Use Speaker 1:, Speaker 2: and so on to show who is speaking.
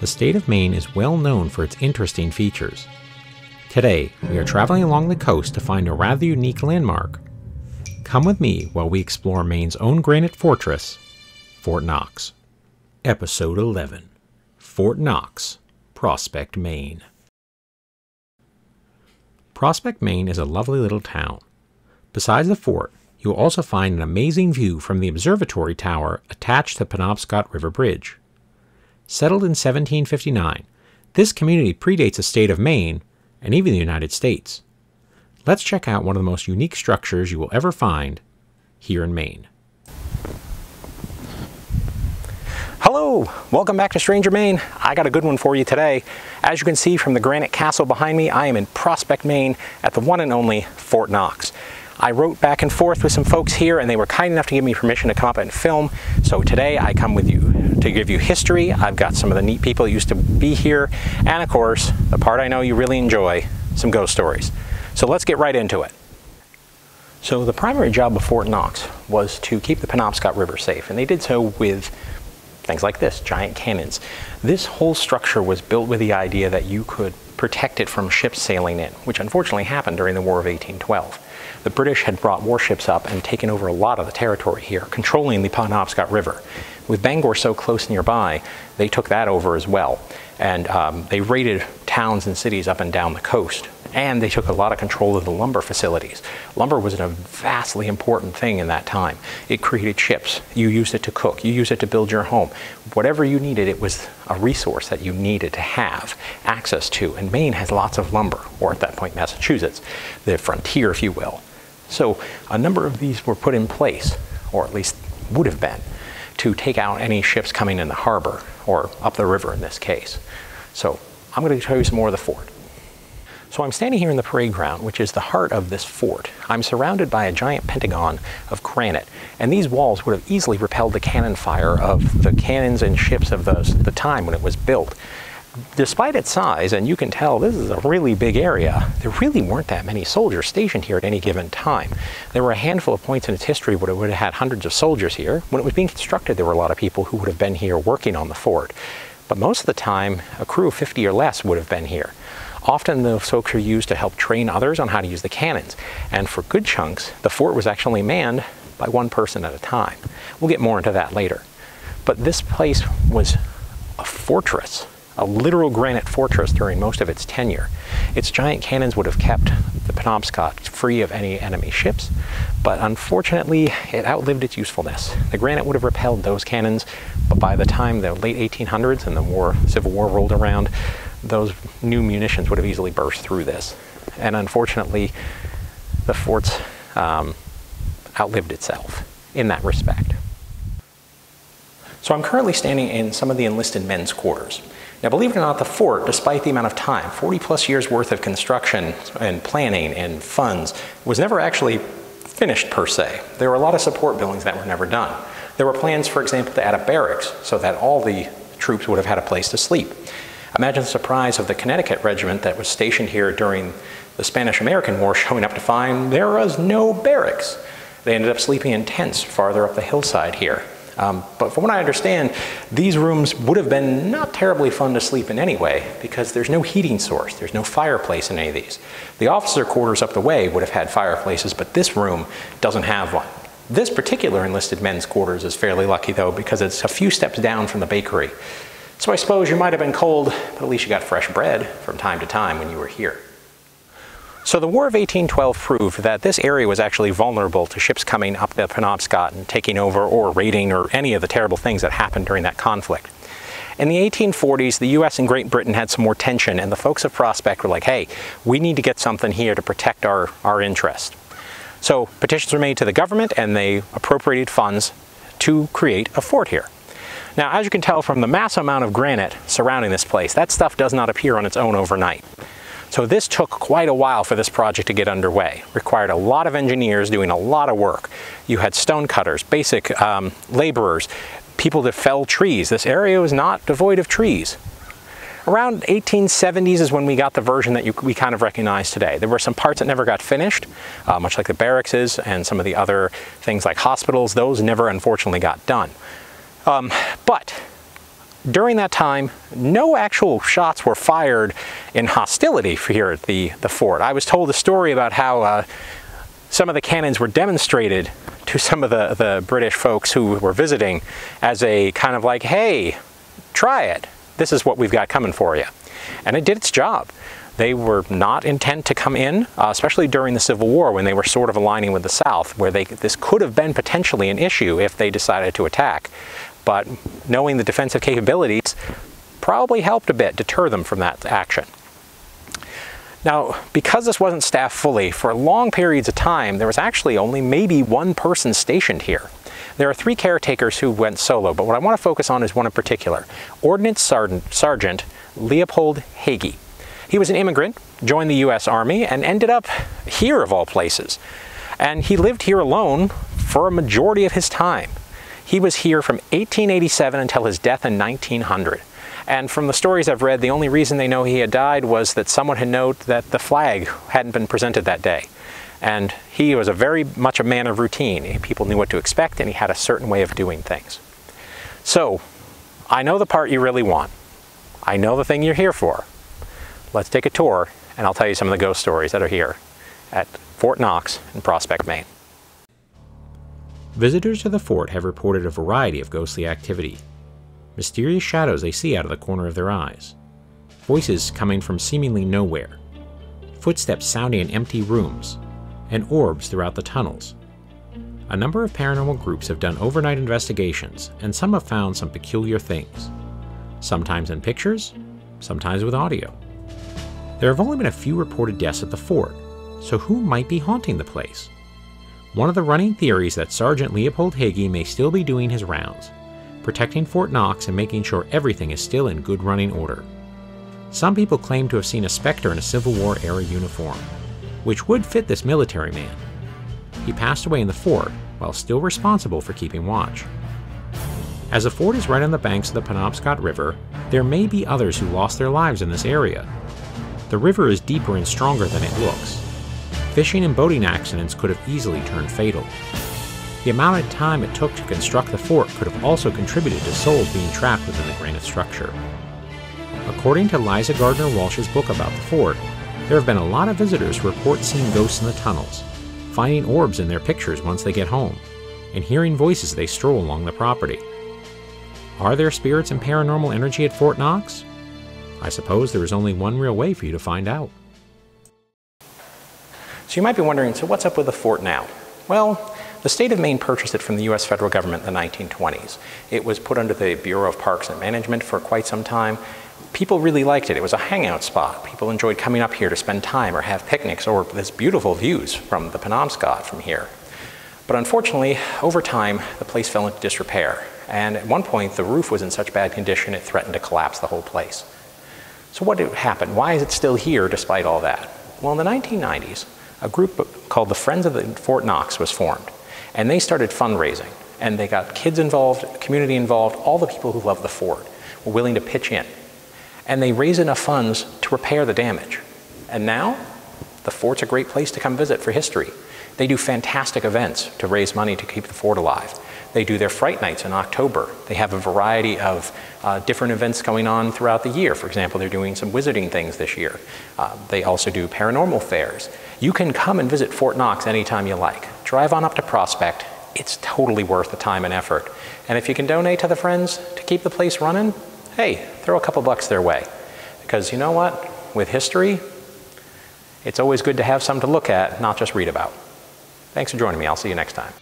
Speaker 1: The state of Maine is well known for its interesting features. Today, we are traveling along the coast to find a rather unique landmark. Come with me while we explore Maine's own granite fortress, Fort Knox. Episode 11, Fort Knox, Prospect, Maine. Prospect, Maine is a lovely little town. Besides the fort, you will also find an amazing view from the observatory tower attached to the Penobscot River Bridge. Settled in 1759, this community predates the state of Maine and even the United States. Let's check out one of the most unique structures you will ever find here in Maine.
Speaker 2: Hello, welcome back to Stranger Maine. I got a good one for you today. As you can see from the granite castle behind me, I am in Prospect, Maine at the one and only Fort Knox. I wrote back and forth with some folks here and they were kind enough to give me permission to come up and film. So today I come with you to give you history. I've got some of the neat people who used to be here. And of course, the part I know you really enjoy, some ghost stories. So let's get right into it. So the primary job of Fort Knox was to keep the Penobscot River safe. And they did so with things like this, giant cannons. This whole structure was built with the idea that you could protect it from ships sailing in, which unfortunately happened during the War of 1812. The British had brought warships up and taken over a lot of the territory here, controlling the Penobscot River. With Bangor so close nearby, they took that over as well. And they raided towns and cities up and down the coast. And they took a lot of control of the lumber facilities. Lumber was a vastly important thing in that time. It created ships. You used it to cook. You used it to build your home. Whatever you needed, it was a resource that you needed to have access to. And Maine has lots of lumber, or at that point Massachusetts, the frontier, if you will. So a number of these were put in place, or at least would have been, to take out any ships coming in the harbor, or up the river in this case. So I'm going to show you some more of the fort. So I'm standing here in the parade ground, which is the heart of this fort. I'm surrounded by a giant pentagon of granite, and these walls would have easily repelled the cannon fire of the cannons and ships of the time when it was built. Despite its size, and you can tell this is a really big area, there really weren't that many soldiers stationed here at any given time. There were a handful of points in its history where it would have had hundreds of soldiers here. When it was being constructed, there were a lot of people who would have been here working on the fort. But most of the time, a crew of 50 or less would have been here. Often those folks are used to help train others on how to use the cannons. And for good chunks, the fort was actually manned by one person at a time. We'll get more into that later. But this place was a fortress, a literal granite fortress during most of its tenure. Its giant cannons would have kept the Penobscot free of any enemy ships, but unfortunately it outlived its usefulness. The granite would have repelled those cannons, but by the time the late 1800s and the Civil War rolled around, those new munitions would have easily burst through this. And unfortunately, the fort's outlived itself in that respect. So I'm currently standing in some of the enlisted men's quarters. Now, believe it or not, the fort, despite the amount of time, 40 plus years worth of construction and planning and funds, was never actually finished per se. There were a lot of support buildings that were never done. There were plans, for example, to add a barracks so that all the troops would have had a place to sleep. Imagine the surprise of the Connecticut regiment that was stationed here during the Spanish-American War showing up to find there was no barracks. They ended up sleeping in tents farther up the hillside here. But from what I understand, these rooms would have been not terribly fun to sleep in anyway, because there's no heating source, there's no fireplace in any of these. The officer quarters up the way would have had fireplaces, but this room doesn't have one. This particular enlisted men's quarters is fairly lucky though, because it's a few steps down from the bakery. So I suppose you might have been cold, but at least you got fresh bread from time to time when you were here. So the War of 1812 proved that this area was actually vulnerable to ships coming up the Penobscot and taking over or raiding or any of the terrible things that happened during that conflict. In the 1840s, the US and Great Britain had some more tension, and the folks of Prospect were like, hey, we need to get something here to protect our interest. So petitions were made to the government, and they appropriated funds to create a fort here. Now, as you can tell from the massive amount of granite surrounding this place, that stuff does not appear on its own overnight. So this took quite a while for this project to get underway. Required a lot of engineers doing a lot of work. You had stone cutters, basic laborers, people that fell trees. This area was not devoid of trees. Around 1870s is when we got the version that we kind of recognize today. There were some parts that never got finished, much like the barracks and some of the other things like hospitals. Those never unfortunately got done. But during that time, no actual shots were fired in hostility here at the fort. I was told a story about how some of the cannons were demonstrated to some of the British folks who were visiting as a kind of like, hey, try it. This is what we've got coming for you. And it did its job. They were not intent to come in, especially during the Civil War when they were sort of aligning with the South, where this could have been potentially an issue if they decided to attack. But knowing the defensive capabilities probably helped a bit deter them from that action. Now, because this wasn't staffed fully, for long periods of time, there was actually only maybe one person stationed here. There are 3 caretakers who went solo, but what I want to focus on is one in particular, Ordnance Sergeant Leopold Hagee. He was an immigrant, joined the U.S. Army, and ended up here of all places. And he lived here alone for a majority of his time. He was here from 1887 until his death in 1900. And from the stories I've read, the only reason they know he had died was that someone had noted that the flag hadn't been presented that day. And he was very much a man of routine. People knew what to expect, and he had a certain way of doing things. So, I know the part you really want. I know the thing you're here for. Let's take a tour, and I'll tell you some of the ghost stories that are here at Fort Knox in Prospect, Maine.
Speaker 1: Visitors to the fort have reported a variety of ghostly activity. Mysterious shadows they see out of the corner of their eyes. Voices coming from seemingly nowhere. Footsteps sounding in empty rooms. And orbs throughout the tunnels. A number of paranormal groups have done overnight investigations, and some have found some peculiar things. Sometimes in pictures, sometimes with audio. There have only been a few reported deaths at the fort, so who might be haunting the place? One of the running theories that Sergeant Leopold Hagee may still be doing his rounds, protecting Fort Knox and making sure everything is still in good running order. Some people claim to have seen a specter in a Civil War era uniform, which would fit this military man. He passed away in the fort while still responsible for keeping watch. As the fort is right on the banks of the Penobscot River, there may be others who lost their lives in this area. The river is deeper and stronger than it looks. Fishing and boating accidents could have easily turned fatal. The amount of time it took to construct the fort could have also contributed to souls being trapped within the granite structure. According to Liza Gardner Walsh's book about the fort, there have been a lot of visitors who report seeing ghosts in the tunnels, finding orbs in their pictures once they get home, and hearing voices as they stroll along the property. Are there spirits and paranormal energy at Fort Knox? I suppose there is only one real way for you to find out.
Speaker 2: So you might be wondering, so what's up with the fort now? Well, the state of Maine purchased it from the U.S. federal government in the 1920s. It was put under the Bureau of Parks and Management for quite some time. People really liked it. It was a hangout spot. People enjoyed coming up here to spend time or have picnics or this beautiful views from the Penobscot from here. But unfortunately, over time, the place fell into disrepair. And at one point, the roof was in such bad condition, it threatened to collapse the whole place. So what did happen? Why is it still here despite all that? Well, in the 1990s, a group called the Friends of the Fort Knox was formed. And they started fundraising. And they got kids involved, community involved, all the people who love the fort were willing to pitch in. And they raised enough funds to repair the damage. And now, the fort's a great place to come visit for history. They do fantastic events to raise money to keep the fort alive. They do their Fright Nights in October. They have a variety of different events going on throughout the year. For example, they're doing some wizarding things this year. They also do paranormal fairs. You can come and visit Fort Knox anytime you like. Drive on up to Prospect. It's totally worth the time and effort. And if you can donate to the Friends to keep the place running, hey, throw a couple bucks their way. Because you know what? With history, it's always good to have some to look at, not just read about. Thanks for joining me. I'll see you next time.